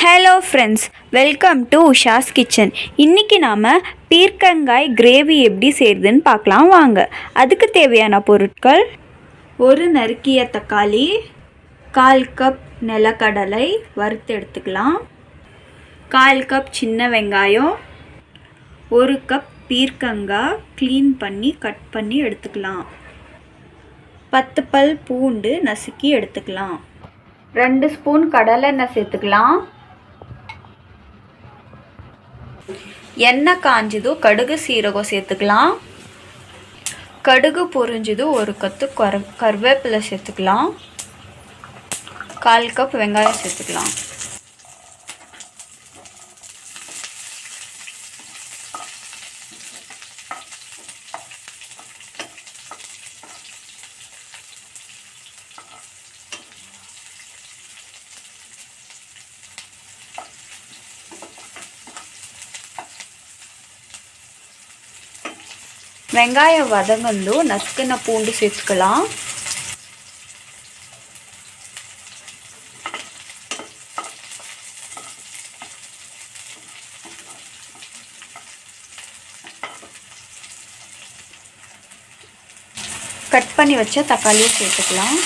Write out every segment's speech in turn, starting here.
Hello friends, welcome to Usha's kitchen. இன்றைக்கி நாம் பீர்க்கங்காய் கிரேவி எப்படி செய்கிறதுன்னு பார்க்கலாம் வாங்க. அதுக்கு தேவையான பொருட்கள்: ஒரு நறுக்கிய தக்காளி, 1/4 கப் நிலக்கடலை வறுத்து எடுத்துக்கலாம், 1/4 கப் சின்ன வெங்காயம், 1 கப் பீர்க்கங்காய் க்ளீன் பண்ணி கட் பண்ணி எடுத்துக்கலாம், 10 பல் பூண்டு நசுக்கி எடுத்துக்கலாம், 2 ஸ்பூன் கடலெண்ணெய் சேர்த்துக்கலாம். எண்ணெய் காஞ்சதும் கடுகு சீரகம் சேர்த்துக்கலாம். கடுகு பொரிஞ்சதும் 1 கொத்து கருவேப்பிலை சேர்த்துக்கலாம். 1/4 கப் வெங்காயம் சேர்த்துக்கலாம். வெங்காயம் வதங்கந்தும் நசுக்கின பூண்டு சேர்த்துக்கலாம். கட் பண்ணி வச்ச தக்காளியை சேர்த்துக்கலாம்.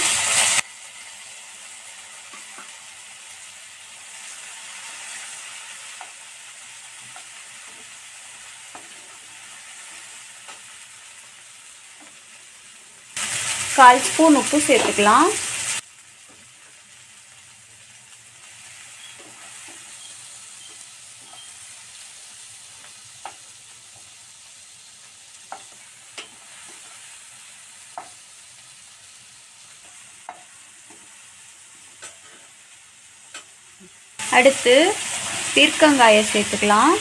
கால் ஸ்பூன் உப்பு சேர்த்துக்கலாம். அடுத்து பீர்க்கங்காயை சேர்த்துக்கலாம்.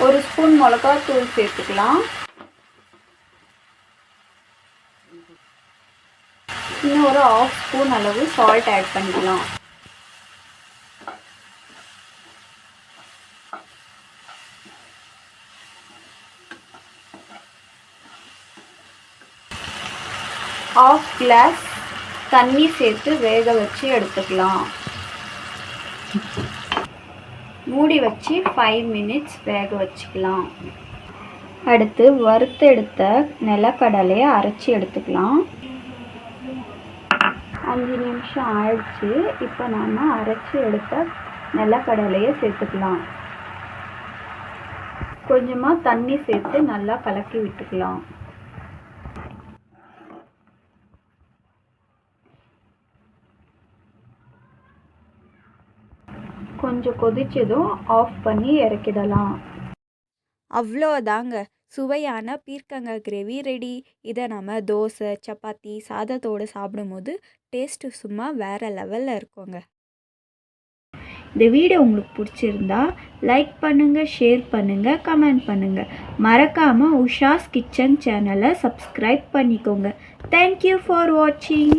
ஒரு ஸ்பூன் மிளகாத்தூள் சேர்த்துக்கலாம். இன்னும் ஒரு 1/2 ஸ்பூன் அளவு சால்ட் ஆட் பண்ணிக்கலாம். ½ கிளாஸ் தண்ணி சேர்த்து வேக வச்சு எடுத்துக்கலாம். மூடி வச்சு 5 மினிட்ஸ் வேக வச்சுக்கலாம். அடுத்து வறுத்து எடுத்த நிலக்கடலையை அரைச்சி எடுத்துக்கலாம். 5 நிமிஷம் ஆயிடுச்சு. இப்போ நாம் அரைச்சி எடுத்த நிலக்கடலையை சேர்த்துக்கலாம். கொஞ்சமாக தண்ணி சேர்த்து நல்லா கலக்கி விட்டுக்கலாம். கொஞ்சம் கொதிச்சதும் ஆஃப் பண்ணி இறக்கிடலாம். அவ்வளோதாங்க, சுவையான பீர்க்கங்காய் கிரேவி ரெடி. இதை நம்ம தோசை, சப்பாத்தி, சாதத்தோடு சாப்பிடும்போது டேஸ்ட்டு சும்மா வேறு லெவலில் இருக்குங்க. இந்த வீடியோ உங்களுக்கு பிடிச்சிருந்தா லைக் பண்ணுங்கள், ஷேர் பண்ணுங்கள், கமெண்ட் பண்ணுங்கள். மறக்காமல் உஷாஸ் கிச்சன் சேனலை சப்ஸ்கிரைப் பண்ணிக்கோங்க. தேங்க்யூ ஃபார் வாட்சிங்.